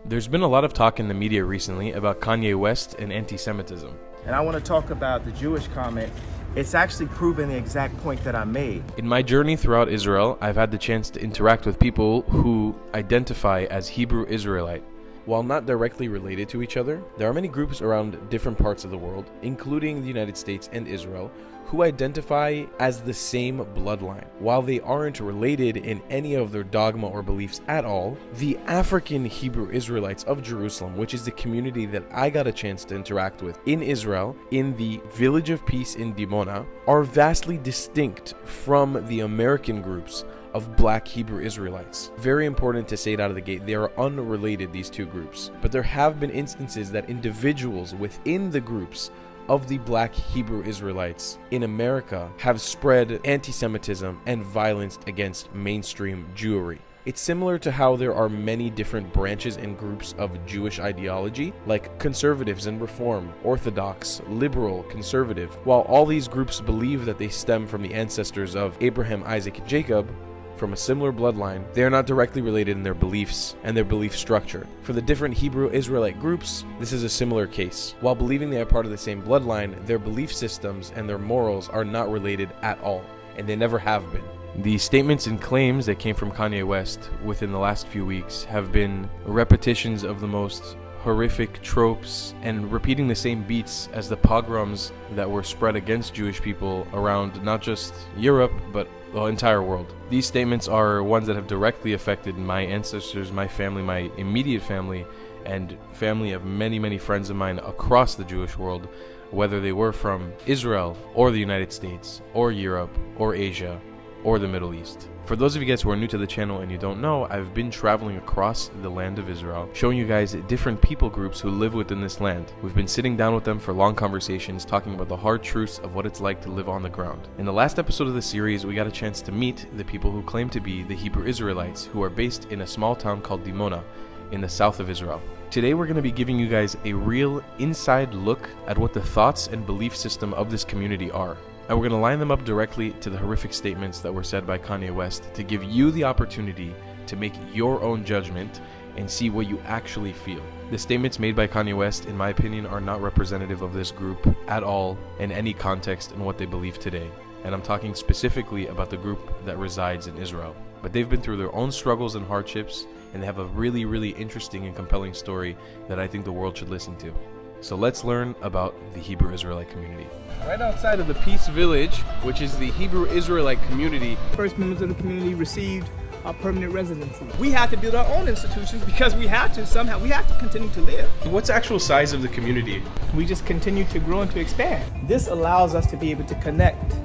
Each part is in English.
There's been a lot of talk in the media recently about Kanye West and anti-Semitism. And I want to talk about the Jewish comment. It's actually proven the exact point that I made. In my journey throughout Israel, I've had the chance to interact with people who identify as Hebrew Israelite. While not directly related to each other, there are many groups around different parts of the world, including the United States and Israel, who identify as the same bloodline. While they aren't related in any of their dogma or beliefs at all, the African Hebrew Israelites of Jerusalem, which is the community that I got a chance to interact with in Israel, in the Village of Peace in Dimona, are vastly distinct from the American groups of black Hebrew Israelites. Very important to say it out of the gate, they are unrelated, these two groups. But there have been instances that individuals within the groups of the black Hebrew Israelites in America have spread anti-Semitism and violence against mainstream Jewry. It's similar to how there are many different branches and groups of Jewish ideology, like conservatives and reform, orthodox, liberal, conservative. While all these groups believe that they stem from the ancestors of Abraham, Isaac, and Jacob, from a similar bloodline, they are not directly related in their beliefs and their belief structure. For the different Hebrew Israelite groups, this is a similar case. While believing they are part of the same bloodline, their belief systems and their morals are not related at all, and they never have been. The statements and claims that came from Kanye West within the last few weeks have been repetitions of the most horrific tropes and repeating the same beats as the pogroms that were spread against Jewish people around not just Europe, but the entire world. These statements are ones that have directly affected my ancestors, my family, my immediate family, and family of many, many friends of mine across the Jewish world, whether they were from Israel or the United States or Europe or Asia or the Middle East. For those of you guys who are new to the channel and you don't know, I've been traveling across the land of Israel, showing you guys different people groups who live within this land. We've been sitting down with them for long conversations, talking about the hard truths of what it's like to live on the ground. In the last episode of the series, we got a chance to meet the people who claim to be the Hebrew Israelites, who are based in a small town called Dimona, in the south of Israel. Today we're going to be giving you guys a real inside look at what the thoughts and belief system of this community are. And we're going to line them up directly to the horrific statements that were said by Kanye West to give you the opportunity to make your own judgment and see what you actually feel. The statements made by Kanye West, in my opinion, are not representative of this group at all in any context in what they believe today. And I'm talking specifically about the group that resides in Israel. But they've been through their own struggles and hardships, and they have a really, really interesting and compelling story that I think the world should listen to. So let's learn about the Hebrew Israelite community. Right outside of the Peace Village, which is the Hebrew Israelite community. First members of the community received a permanent residency. We had to build our own institutions because we had to somehow, we have to continue to live. What's the actual size of the community? We just continue to grow and to expand. This allows us to be able to connect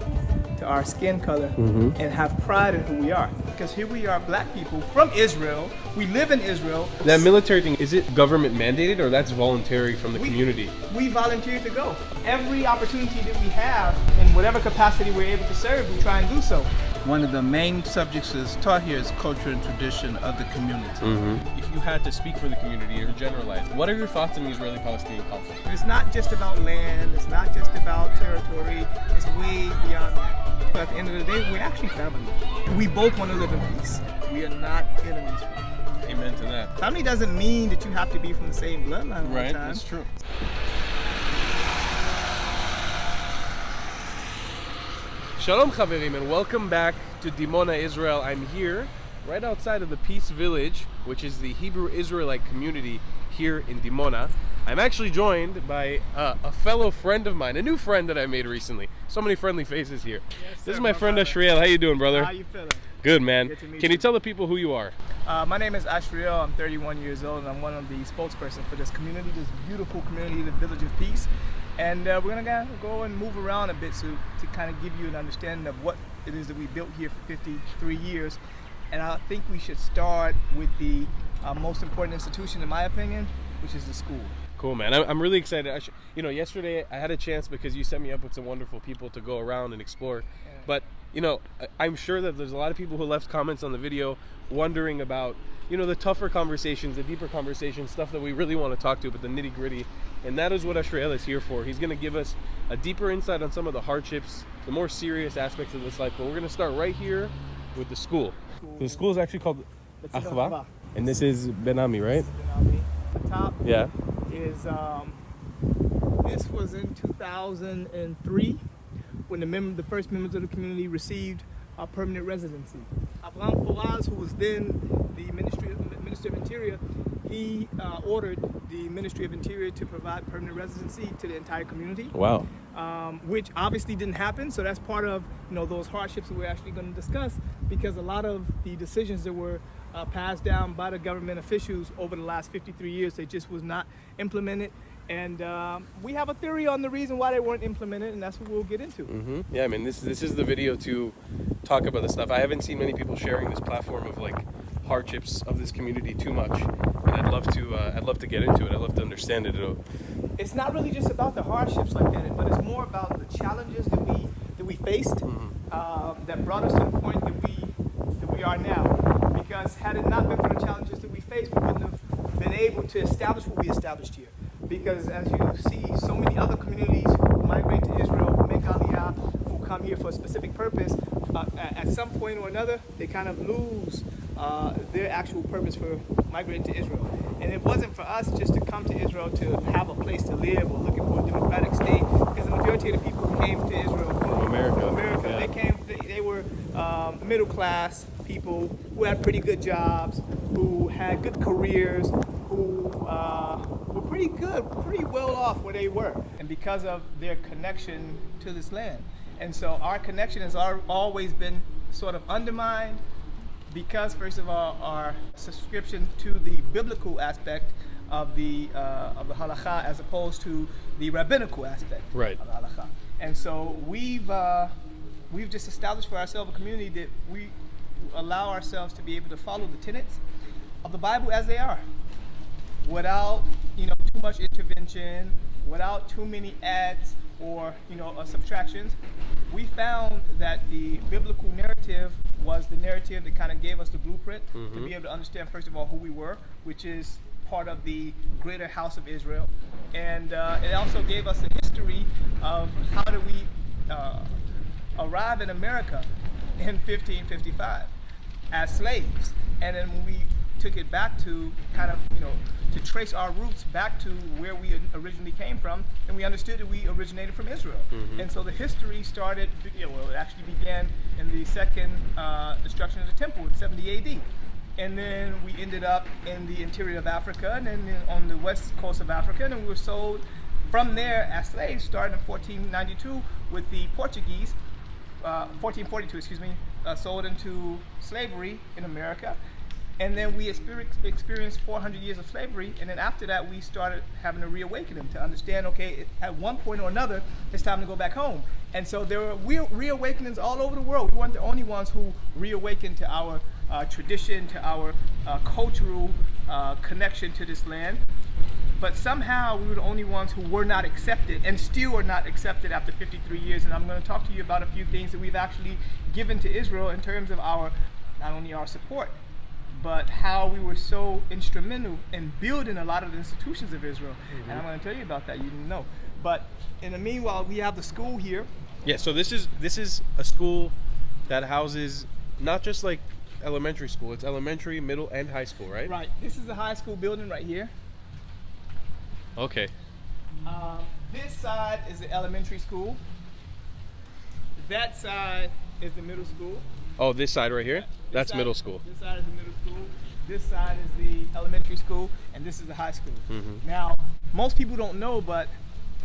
to our skin color and have pride in who we are. Because here we are, black people from Israel. We live in Israel. That military thing, is it government mandated or that's voluntary from the community? We volunteer to go. Every opportunity that we have, in whatever capacity we're able to serve, we try and do so. One of the main subjects that's taught here is culture and tradition of the community. If you had to speak for the community or generalize, what are your thoughts on the Israeli-Palestinian conflict? It's not just about land, it's not just about territory, it's way beyond that. But at the end of the day, we're actually family. We both want to live in peace. We are not enemies. Amen to that. Family doesn't mean that you have to be from the same bloodline all the Right, time. that's true. Shalom Chaverim, and welcome back to Dimona, Israel. I'm here right outside of the Peace Village, which is the Hebrew Israelite community here in Dimona. I'm actually joined by a fellow friend of mine, a new friend that I made recently. So many friendly faces here. Yes, This is sir, my friend Ashriel. How you doing, brother? How you feeling? Good, man. Good to meet Can you you. tell the people who you are? My name is Ashriel. I'm 31 years old, and I'm one of the spokesperson for this community, this beautiful community, the Village of Peace. And we're gonna go and move around a bit to kind of give you an understanding of what it is that we built here for 53 years. And I think we should start with the most important institution, in my opinion, which is the school. Cool, man. I'm really excited. You know, yesterday I had a chance because you set me up with some wonderful people to go around and explore. Yeah. But, you know, I'm sure that there's a lot of people who left comments on the video wondering about, you know, the tougher conversations, the deeper conversations, stuff that we really want to talk to, but the nitty gritty. And that is what Ashriel is here for. He's going to give us a deeper insight on some of the hardships, the more serious aspects of this life. But we're going to start right here with the school. The school is actually called Achva, and this is Ben Ami, right? Ben Ami. Yeah. is this was in 2003 when the first members of the community received permanent residency. Abraham Fawaz, who was then the Minister of Interior, he ordered the Ministry of Interior to provide permanent residency to the entire community. Wow. Which obviously didn't happen. So that's part of those hardships that we're actually going to discuss, because a lot of the decisions that were passed down by the government officials over the last 53 years, they just was not implemented. And we have a theory on the reason why they weren't implemented, and that's what we'll get into. Mm-hmm. Yeah, I mean, this is the video to talk about this stuff. I haven't seen many people sharing this platform of like hardships of this community too much, and I'd love to get into it. I'd love to understand it. It's not really just about the hardships like that, but it's more about the challenges that we faced, that brought us to the point that we are now. Because had it not been for the challenges that we faced, we wouldn't have been able to establish what we established here. Because as you see, so many other communities who migrate to Israel, who make Aliyah, who come here for a specific purpose, at some point or another, they kind of lose their actual purpose for migrating to Israel. And it wasn't for us just to come to Israel to have a place to live or looking for a democratic state, because the majority of the people who came to Israel from America, yeah. They were middle class people who had pretty good jobs, who had good careers, who were pretty well off where they were, and because of their connection to this land. And so our connection has always been sort of undermined, because first of all, our subscription to the biblical aspect of the halakha as opposed to the rabbinical aspect of the halakha. And so we've just established for ourselves a community that we allow ourselves to be able to follow the tenets of the Bible as they are, without too much intervention, without too many adds or subtractions. We found that the biblical narrative was the narrative that kind of gave us the blueprint to be able to understand, first of all, who we were, which is part of the greater house of Israel. And it also gave us a history of how did we arrive in America in 1555 as slaves. And then when we took it back to kind of, to trace our roots back to where we originally came from, and we understood that we originated from Israel. And so the history started, it actually began in the second destruction of the temple in 70 AD. And then we ended up in the interior of Africa, and then on the west coast of Africa, and we were sold from there as slaves, starting in 1492 with the Portuguese, 1442, excuse me, sold into slavery in America. And then we experienced 400 years of slavery, and then after that we started having a reawakening to understand, okay, at one point or another, it's time to go back home. And so there were reawakenings all over the world. We weren't the only ones who reawakened to our tradition, to our cultural connection to this land. But somehow we were the only ones who were not accepted, and still are not accepted after 53 years. And I'm going to talk to you about a few things that we've actually given to Israel in terms of not only our support, but how we were so instrumental in building a lot of the institutions of Israel. And I'm going to tell you about that. You didn't know. But in the meanwhile, we have the school here. Yeah, so this is a school that houses not just like elementary school, it's elementary, middle, and high school, right? Right. This is the high school building right here. Okay. This side is the elementary school. That side is the middle school. Oh, this side right here? That's middle school. This side is the middle school. This side is the elementary school, and this is the high school. Now, most people don't know, but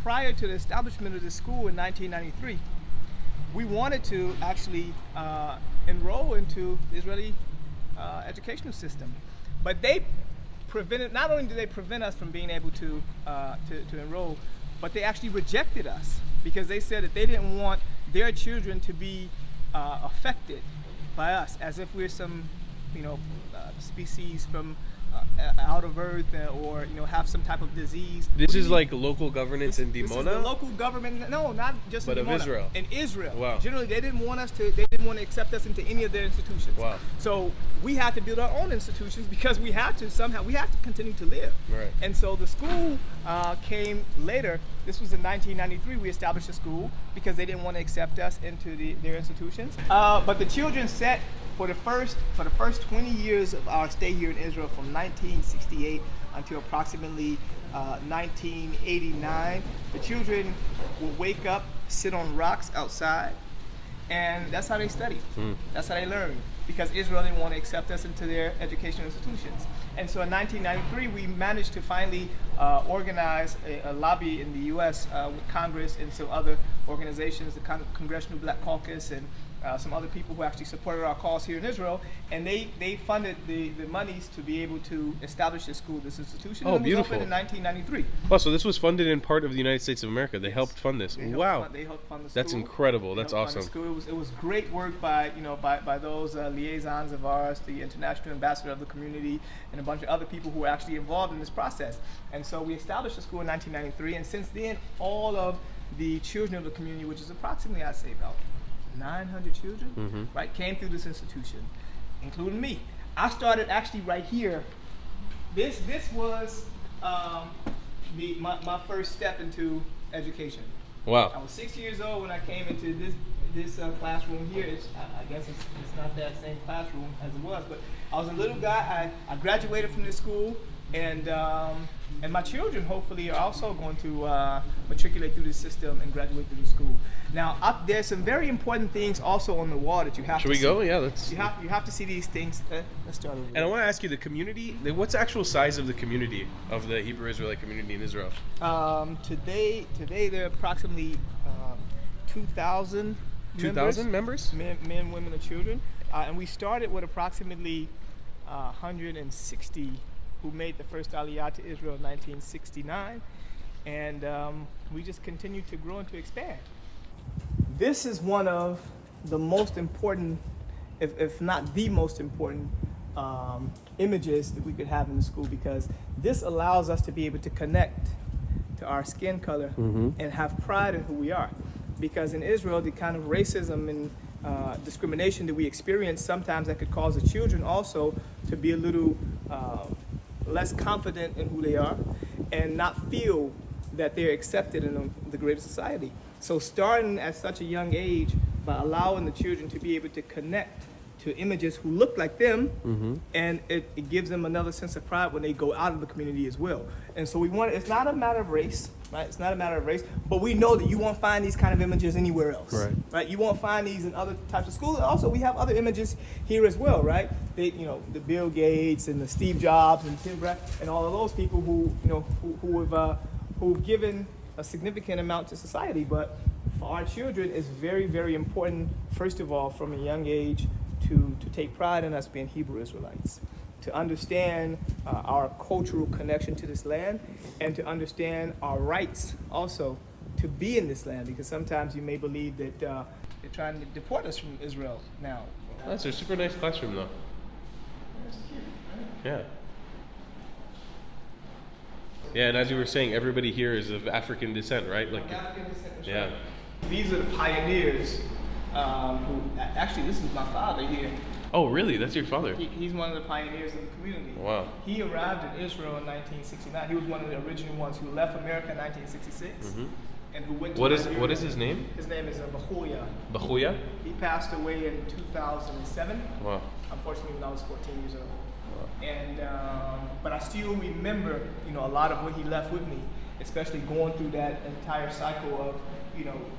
prior to the establishment of the school in 1993, we wanted to actually enroll into the Israeli educational system, but they prevented. Not only did they prevent us from being able to enroll, but they actually rejected us because they said that they didn't want their children to be affected by us, as if we're some, species from out of earth, or have some type of disease. This is like local governance in Dimona? This is the local government, no, not just but in Dimona. Of Israel. In Israel. Wow. Generally, they didn't want to accept us into any of their institutions. Wow. So we had to build our own institutions because we had to continue to live. Right. And so the school came later. This was in 1993. We established a school because they didn't want to accept us into their institutions. But the children sat for the first 20 years of our stay here in Israel, from 1968 until approximately 1989. The children would wake up, sit on rocks outside, and that's how they studied. That's how they learned, because Israel didn't want to accept us into their educational institutions. And so in 1993, we managed to finally organize a lobby in the U.S. With Congress and some other organizations, the Congressional Black Caucus, and some other people who actually supported our cause here in Israel, and they funded the monies to be able to establish this school, this institution. Oh, and beautiful. It was opened in 1993. Oh, so this was funded in part of the United States of America. They helped fund this. Wow. They helped fund the school. That's incredible. They That's helped fund the awesome. school. It was great work by by those liaisons of ours, the international ambassador of the community, and a bunch of other people who were actually involved in this process. And so we established the school in 1993, and since then, all of the children of the community, which is approximately, I'd say, about 900 children, right, came through this institution, including me. I started actually right here. This was my first step into education. Wow. I was 6 years old when I came into this classroom here. I guess it's not that same classroom as it was, but I was a little guy. I graduated from this school, and my children hopefully are also going to matriculate through this system and graduate through the school. Now, there's some very important things also on the wall that you have to see. Should we go? Yeah, let's. You have to see these things. Let's start over. And I want to ask you, the community, what's the actual size of the community, of the Hebrew Israelite community in Israel? Today there are approximately 2,000 2,000 members? Men, women, and children. And we started with approximately 160 who made the first Aliyah to Israel in 1969. And we just continue to grow and to expand. This is one of the most important, if not the most important, images that we could have in the school, because this allows us to be able to connect to our skin color and have pride in who we are. Because in Israel, the kind of racism and discrimination that we experience, sometimes that could cause the children also to be a little less confident in who they are and not feel that they're accepted in the greater society. So starting at such a young age by allowing the children to be able to connect to images who look like them, and it gives them another sense of pride when they go out of the community as well. And so it's not a matter of race, right? It's not a matter of race, but we know that you won't find these kind of images anywhere else, right? You won't find these in other types of schools. Also, we have other images here as well, right? The Bill Gates and the Steve Jobs and Tim Brett and all of those people who've given a significant amount to society. But for our children, it's very, very important, first of all, from a young age, to take pride in us being Hebrew Israelites, to understand our cultural connection to this land, and to understand our rights also to be in this land, because sometimes you may believe that they're trying to deport us from Israel now. That's a super nice classroom, though. That's cute, right? Yeah. Yeah, and as you were saying, everybody here is of African descent, right? Like, African descent, that's yeah. right. These are the pioneers who, actually, this is my father here. Oh, really? That's your father? He's one of the pioneers of the community. Wow. He arrived in Israel in 1969. He was one of the original ones who left America in 1966 and who went to What is his name? His name is Bahuya. Bahuya? He passed away in 2007. Wow. Unfortunately, when I was 14 years old. Wow. And but I still remember, a lot of what he left with me, especially going through that entire cycle of,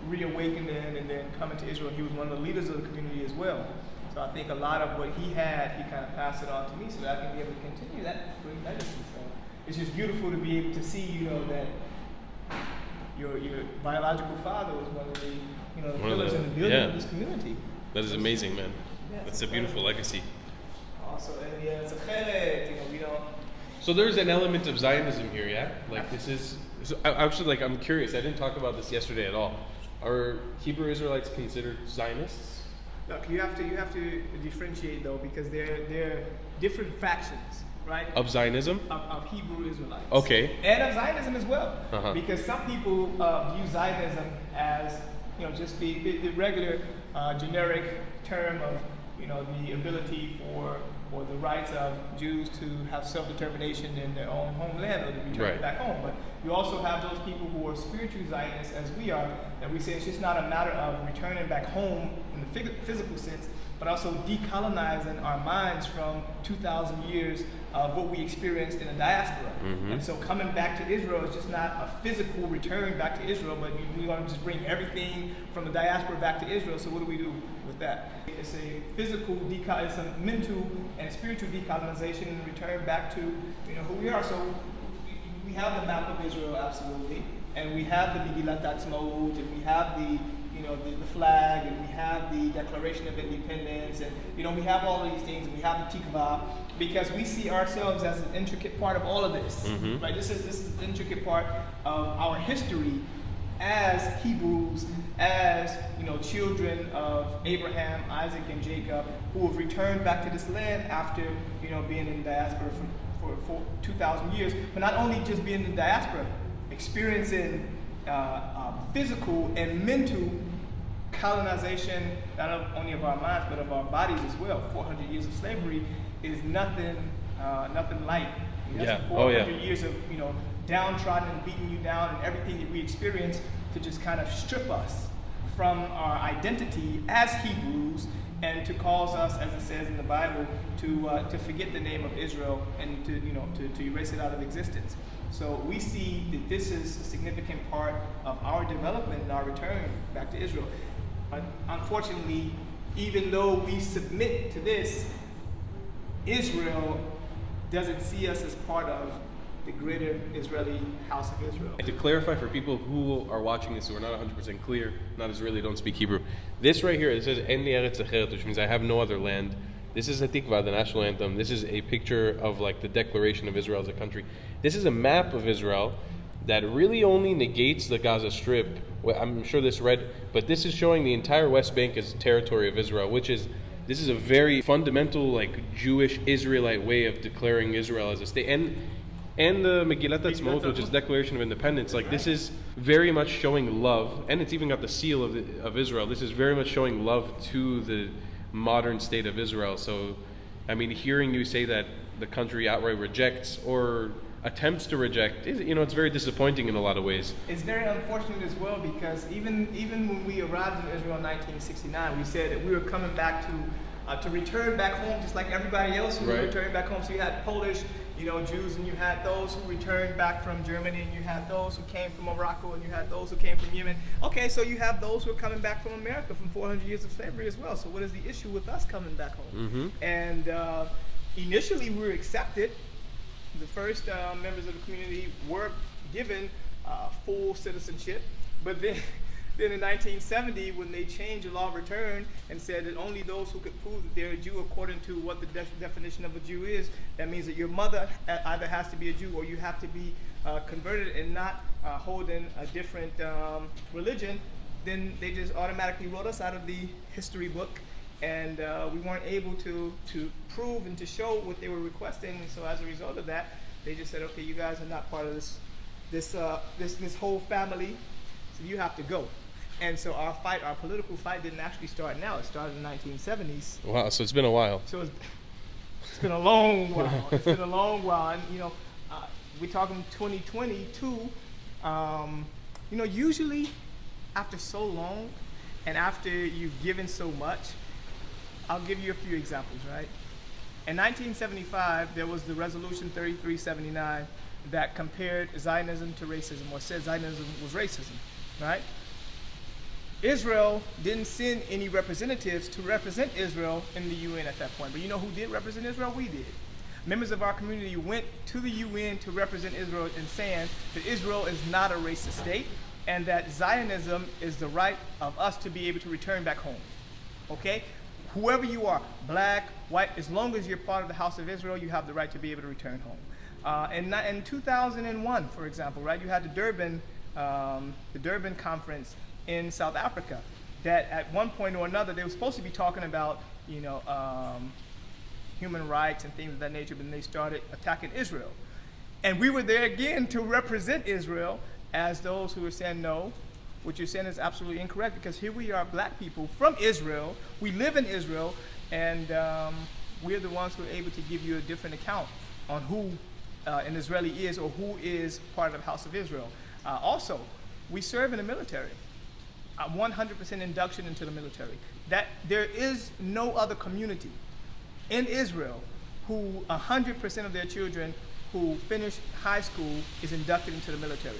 reawakening and then coming to Israel. He was one of the leaders of the community as well. So I think a lot of what he had, he kind of passed it on to me so that I can be able to continue that great legacy. So it's just beautiful to be able to see, that your biological father was one of the, the pillars in the building of this community. That is amazing, man. Yeah, That's a beautiful legacy. Also, and it's a cheret, So there's an element of Zionism here, yeah? Like this is, so I'm curious, I didn't talk about this yesterday at all. Are Hebrew Israelites considered Zionists? Look, you have to differentiate though, because they're different factions, right? Of Zionism? Of Hebrew Israelites. Okay. And of Zionism as well. Because some people view Zionism as, just the regular generic term of, the ability for the rights of Jews to have self-determination in their own homeland or to return back home. But you also have those people who are spiritual Zionists, as we are, that we say it's just not a matter of returning back home in the physical sense, but also decolonizing our minds from 2,000 years of what we experienced in the diaspora. And so coming back to Israel is just not a physical return back to Israel, but we want to just bring everything from the diaspora back to Israel. So what do we do with that? It's a physical it's a mental and spiritual decolonization and return back to who we are. So we have the map of Israel, absolutely, and we have the Megillat Atzmaut, and we have the the flag, and we have the Declaration of Independence, and we have all of these things, and we have the Tikvah, because we see ourselves as an intricate part of all of this. Right? This is an intricate part of our history as Hebrews, as children of Abraham, Isaac, and Jacob, who have returned back to this land after being in diaspora for 2,000 years. But not only just being in diaspora, experiencing physical and mental colonization, not only of our minds but of our bodies as well. 400 years of slavery is nothing light. That's 400 years of downtrodden and beating you down, and everything that we experience to just kind of strip us from our identity as Hebrews, and to cause us, as it says in the Bible, to forget the name of Israel and to erase it out of existence. So we see that this is a significant part of our development and our return back to Israel. Unfortunately, even though we submit to this, Israel doesn't see us as part of the greater Israeli house of Israel. And to clarify for people who are watching this who are not 100% clear, not Israeli, don't speak Hebrew, this right here, it says En li eretz acheret, which means I have no other land. This is a tikvah, the national anthem. This is a picture of like the declaration of Israel as a country. This is a map of Israel that really only negates the Gaza Strip. Well, I'm sure this read, but this is showing the entire West Bank as territory of Israel, this is a very fundamental, like, Jewish Israelite way of declaring Israel as a state. And the Megillat Atzmaut, which is Declaration of Independence, like, this is very much showing love, and it's even got the seal of Israel. This is very much showing love to the modern state of Israel. So, I mean, hearing you say that the country outright rejects or attempts to reject, it's very disappointing in a lot of ways. It's very unfortunate as well, because even when we arrived in Israel in 1969, we said that we were coming back to return back home just like everybody else who Right. returned back home. So you had Polish Jews, and you had those who returned back from Germany, and you had those who came from Morocco, and you had those who came from Yemen. Okay, so you have those who are coming back from America from 400 years of slavery as well. So what is the issue with us coming back home? And initially we were accepted. The first members of the community were given full citizenship, but then in 1970, when they changed the law of return and said that only those who could prove that they're a Jew according to what the definition of a Jew is, that means that your mother either has to be a Jew or you have to be converted and not holding a different religion, then they just automatically wrote us out of the history book, and we weren't able to prove and to show what they were requesting. And so as a result of that, they just said, okay, you guys are not part of this whole family, so you have to go. And so our political fight didn't actually start now. It started in the 1970s. Wow, so it's been a while. So it's been a long while. It's been a long while. And, we're talking 2022. Usually after so long and after you've given so much, I'll give you a few examples, right? In 1975, there was the Resolution 3379 that compared Zionism to racism, or said Zionism was racism, right? Israel didn't send any representatives to represent Israel in the UN at that point. But you know who did represent Israel? We did. Members of our community went to the UN to represent Israel in saying that Israel is not a racist state, and that Zionism is the right of us to be able to return back home. Okay? Whoever you are, black, white, as long as you're part of the house of Israel, you have the right to be able to return home. In 2001, for example, right, you had the Durban conference in South Africa, that at one point or another they were supposed to be talking about human rights and things of that nature, but then they started attacking Israel. And we were there again to represent Israel as those who were saying, no, what you're saying is absolutely incorrect, because here we are, black people from Israel, we live in Israel, and we're the ones who are able to give you a different account on who an Israeli is, or who is part of the house of Israel. Also, we serve in the military. 100% induction into the military. That there is no other community in Israel who 100% of their children who finish high school is inducted into the military.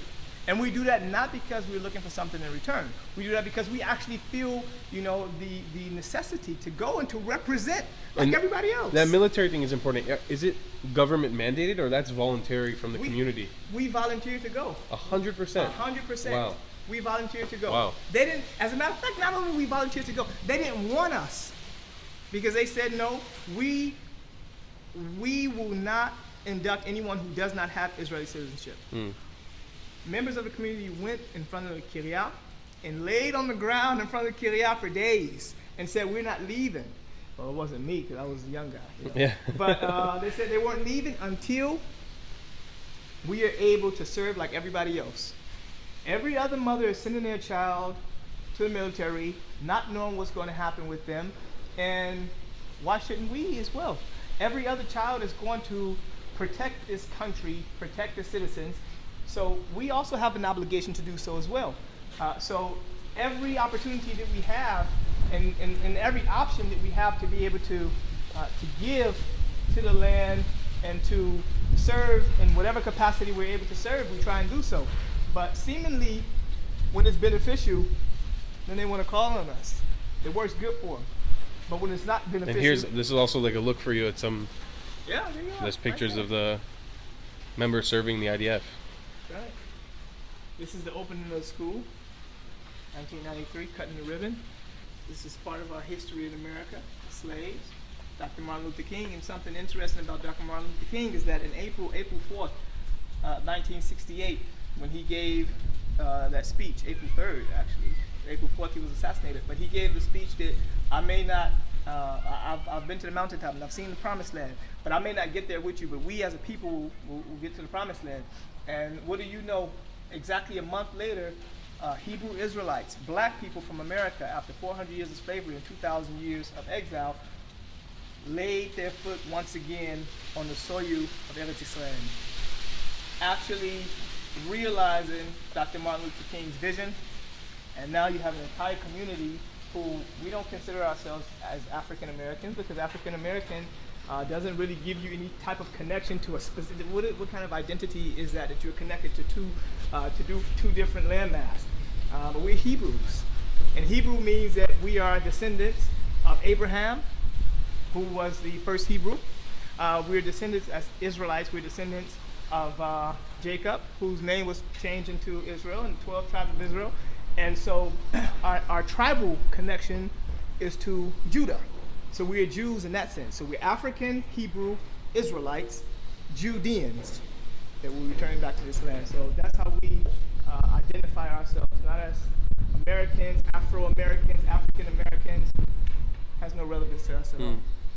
And we do that not because we're looking for something in return. We do that because we actually feel, you know, the necessity to go and to represent like And everybody else. That military thing is important. Is it government mandated or that's voluntary from the community? We volunteered to go. 100%. 100%. Wow. We volunteered to go. Wow. They didn't, as a matter of fact, not only we volunteered to go, they didn't want us because they said, no, we will not induct anyone who does not have Israeli citizenship. Members of the community went in front of the Kiryat and laid on the ground in front of the Kiryat for days and said, we're not leaving. Well, it wasn't me because I was a young guy. You know? Yeah. But they said they weren't leaving until we are able to serve like everybody else. Every other mother is sending their child to the military, not knowing what's going to happen with them, and why shouldn't we as well? Every other child is going to protect this country, protect the citizens, so we also have an obligation to do so as well. So every opportunity that we have, and every option that we have to be able to give to the land and to serve in whatever capacity we're able to serve, we try and do so. But seemingly, when it's beneficial, then they want to call on us. It works good for them. But when it's not beneficial... And this is also like a look for you at some... Yeah, there you go. There's pictures of the members serving the IDF. Right. This is the opening of the school, 1993, cutting the ribbon. This is part of our history in America, slaves, Dr. Martin Luther King. And something interesting about Dr. Martin Luther King is that in April 4th, 1968, when he gave that speech, April 3rd actually, April 4th he was assassinated, but he gave the speech that I may not, I've been to the mountaintop and I've seen the promised land, but I may not get there with you, but we as a people will get to the promised land. And what do you know, exactly a month later, Hebrew Israelites, black people from America, after 400 years of slavery and 2,000 years of exile, laid their foot once again on the soil of Eretz Israel, actually realizing Dr. Martin Luther King's vision. And now you have an entire community who we don't consider ourselves as African Americans, because African American doesn't really give you any type of connection to a specific, what kind of identity is that you're connected to two different landmass. But we're Hebrews. And Hebrew means that we are descendants of Abraham, who was the first Hebrew. We're descendants as Israelites, we're descendants of Jacob, whose name was changed into Israel, and the 12 tribes of Israel. And so our tribal connection is to Judah. So we are Jews in that sense. So we're African, Hebrew, Israelites, Judeans that we're returning back to this land. So that's how we identify ourselves, not as Americans, Afro-Americans, African-Americans. Has no relevance to us at all.